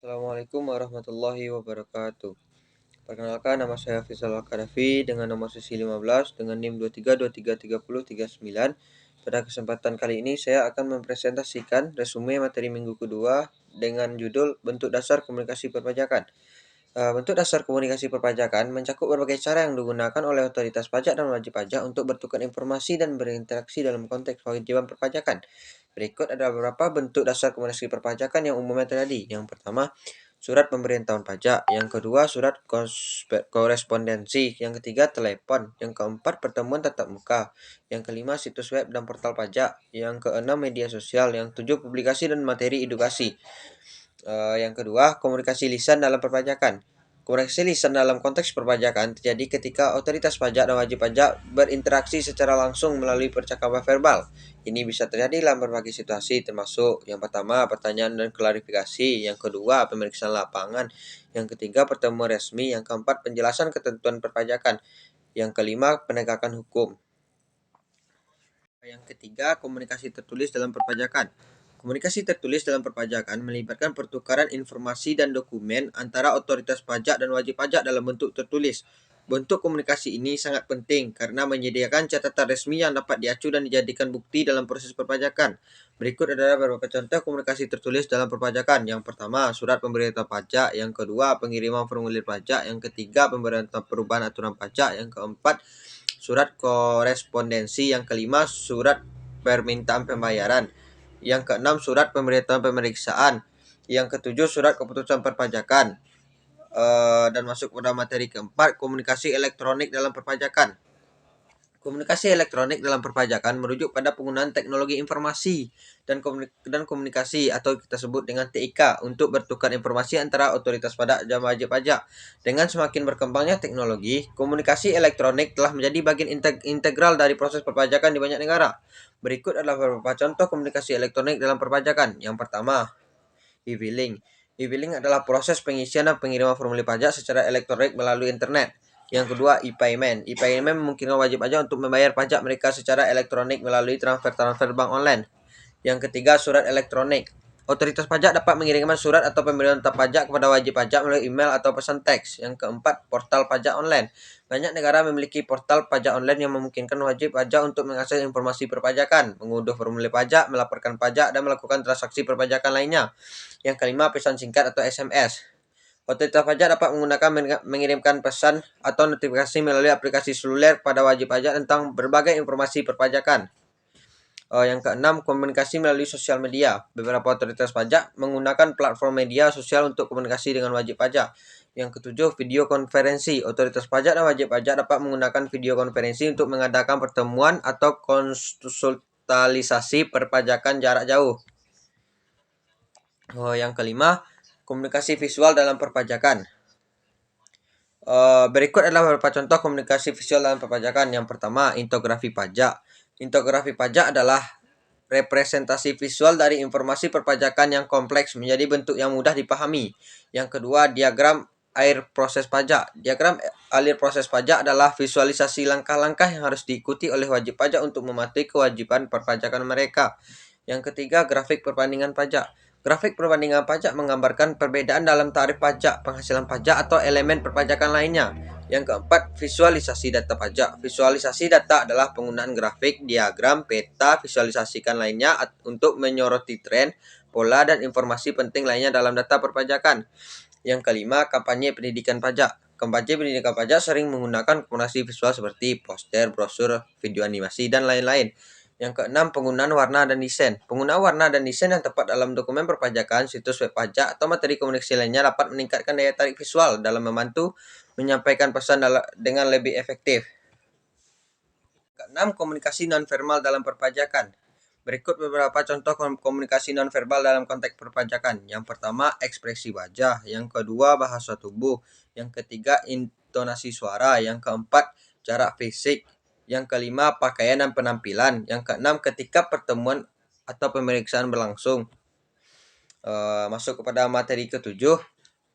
Assalamualaikum warahmatullahi wabarakatuh. Perkenalkan, nama saya Faisal Al-Kadafi dengan nomor sisi 15 dengan NIM 23233039. Pada kesempatan kali ini saya akan mempresentasikan resume materi minggu kedua dengan judul Bentuk Dasar Komunikasi Perpajakan. Bentuk dasar komunikasi perpajakan mencakup berbagai cara yang digunakan oleh otoritas pajak dan wajib pajak untuk bertukar informasi dan berinteraksi dalam konteks kewajiban perpajakan. Berikut adalah beberapa bentuk dasar komunikasi perpajakan yang umumnya terjadi. Yang pertama, surat pemberitahuan pajak. Yang kedua, surat korespondensi. Yang ketiga, telepon. Yang keempat, pertemuan tatap muka. Yang kelima, situs web dan portal pajak. Yang keenam, media sosial. Yang tujuh, publikasi dan materi edukasi. Yang kedua, komunikasi lisan dalam perpajakan. Komunikasi lisan dalam konteks perpajakan terjadi ketika otoritas pajak dan wajib pajak berinteraksi secara langsung melalui percakapan verbal. Ini bisa terjadi dalam berbagai situasi, termasuk yang pertama, pertanyaan dan klarifikasi. Yang kedua, pemeriksaan lapangan. Yang ketiga, pertemuan resmi. Yang keempat, penjelasan ketentuan perpajakan. Yang kelima, penegakan hukum. Yang ketiga, komunikasi tertulis dalam perpajakan. Komunikasi tertulis dalam perpajakan melibatkan pertukaran informasi dan dokumen antara otoritas pajak dan wajib pajak dalam bentuk tertulis. Bentuk komunikasi ini sangat penting karena menyediakan catatan resmi yang dapat diacu dan dijadikan bukti dalam proses perpajakan. Berikut adalah beberapa contoh komunikasi tertulis dalam perpajakan. Yang pertama, surat pemberitahuan pajak. Yang kedua, pengiriman formulir pajak. Yang ketiga, pemberitahuan perubahan aturan pajak. Yang keempat, surat korespondensi. Yang kelima, surat permintaan pembayaran. Yang keenam, surat pemberitahuan pemeriksaan. Yang ketujuh, surat keputusan perpajakan. Dan masuk pada materi keempat, komunikasi elektronik dalam perpajakan. Komunikasi elektronik dalam perpajakan merujuk pada penggunaan teknologi informasi dan komunikasi atau kita sebut dengan TIK untuk bertukar informasi antara otoritas pajak dan wajib pajak. Dengan semakin berkembangnya teknologi, komunikasi elektronik telah menjadi bagian integral dari proses perpajakan di banyak negara. Berikut adalah beberapa contoh komunikasi elektronik dalam perpajakan. Yang pertama, e-filing. E-filing adalah proses pengisian dan pengiriman formulir pajak secara elektronik melalui internet. Yang kedua, e-payment. E-payment memungkinkan wajib pajak untuk membayar pajak mereka secara elektronik melalui transfer bank online. Yang ketiga, surat elektronik. Otoritas pajak dapat mengirimkan surat atau pemberitahuan pajak kepada wajib pajak melalui email atau pesan teks. Yang keempat, portal pajak online. Banyak negara memiliki portal pajak online yang memungkinkan wajib pajak untuk mengakses informasi perpajakan, mengunduh formulir pajak, melaporkan pajak, dan melakukan transaksi perpajakan lainnya. Yang kelima, pesan singkat atau SMS. Otoritas pajak dapat menggunakan mengirimkan pesan atau notifikasi melalui aplikasi seluler pada wajib pajak tentang berbagai informasi perpajakan. Yang keenam, komunikasi melalui sosial media. Beberapa otoritas pajak menggunakan platform media sosial untuk komunikasi dengan wajib pajak. Yang ketujuh, video konferensi. Otoritas pajak dan wajib pajak dapat menggunakan video konferensi untuk mengadakan pertemuan atau konsultasi perpajakan jarak jauh. Yang kelima, komunikasi visual dalam perpajakan. Berikut adalah beberapa contoh komunikasi visual dalam perpajakan. Yang pertama, infografi pajak. Infografi pajak adalah representasi visual dari informasi perpajakan yang kompleks menjadi bentuk yang mudah dipahami. Yang kedua, diagram alir proses pajak. Diagram alir proses pajak adalah visualisasi langkah-langkah yang harus diikuti oleh wajib pajak untuk mematuhi kewajiban perpajakan mereka. Yang ketiga, grafik perbandingan pajak. Grafik perbandingan pajak menggambarkan perbedaan dalam tarif pajak, penghasilan pajak, atau elemen perpajakan lainnya. Yang keempat, visualisasi data pajak. Visualisasi data adalah penggunaan grafik, diagram, peta, visualisasikan lainnya untuk menyoroti tren, pola, dan informasi penting lainnya dalam data perpajakan. Yang kelima, kampanye pendidikan pajak. Kampanye pendidikan pajak sering menggunakan komunikasi visual seperti poster, brosur, video animasi, dan lain-lain. Yang keenam, penggunaan warna dan desain. Penggunaan warna dan desain yang tepat dalam dokumen perpajakan, situs web pajak, atau materi komunikasi lainnya dapat meningkatkan daya tarik visual dalam membantu menyampaikan pesan dengan lebih efektif. Keenam, komunikasi nonverbal dalam perpajakan. Berikut beberapa contoh komunikasi nonverbal dalam konteks perpajakan. Yang pertama, ekspresi wajah. Yang kedua, bahasa tubuh. Yang ketiga, intonasi suara. Yang keempat, jarak fisik. Yang kelima, pakaian dan penampilan. Yang keenam, ketika pertemuan atau pemeriksaan berlangsung. Masuk kepada materi ketujuh,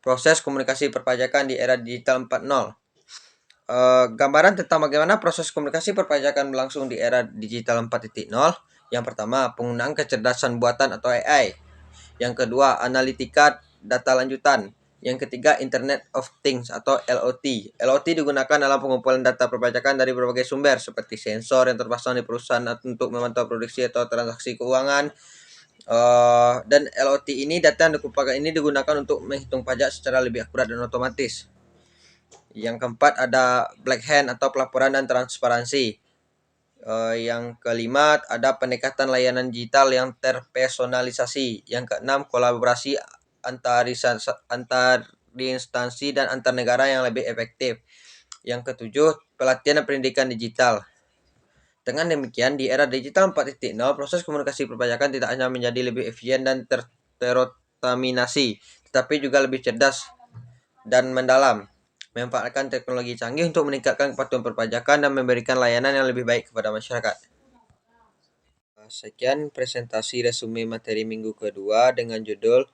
proses komunikasi perpajakan di era digital 4.0. Gambaran tentang bagaimana proses komunikasi perpajakan berlangsung di era digital 4.0. Yang pertama, penggunaan kecerdasan buatan atau AI. Yang kedua, analitika data lanjutan. Yang ketiga, Internet of Things atau LOT. LOT digunakan dalam pengumpulan data perpajakan dari berbagai sumber seperti sensor yang terpasang di perusahaan untuk memantau produksi atau transaksi keuangan. Dan LOT ini, data yang ini digunakan untuk menghitung pajak secara lebih akurat dan otomatis. Yang keempat ada Black Hand atau pelaporan dan transparansi. Yang kelima ada pendekatan layanan digital yang terpersonalisasi. Yang keenam, kolaborasi antar instansi dan antar negara yang lebih efektif. Yang ketujuh, pelatihan dan pendidikan digital. Dengan demikian, di era digital 4.0, proses komunikasi perpajakan tidak hanya menjadi lebih efisien dan terkontaminasi, tetapi juga lebih cerdas dan mendalam, memanfaatkan teknologi canggih untuk meningkatkan kepatuhan perpajakan dan memberikan layanan yang lebih baik kepada masyarakat. Sekian presentasi resume materi minggu kedua dengan judul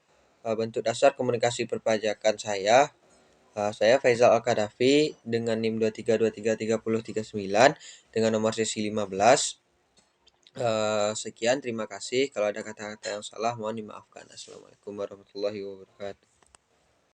bentuk dasar komunikasi perpajakan saya. Saya Faizal Al-Kadafi dengan NIM 23233039 dengan nomor sesi 15. Sekian, terima kasih. Kalau ada kata-kata yang salah mohon dimaafkan. Assalamualaikum warahmatullahi wabarakatuh.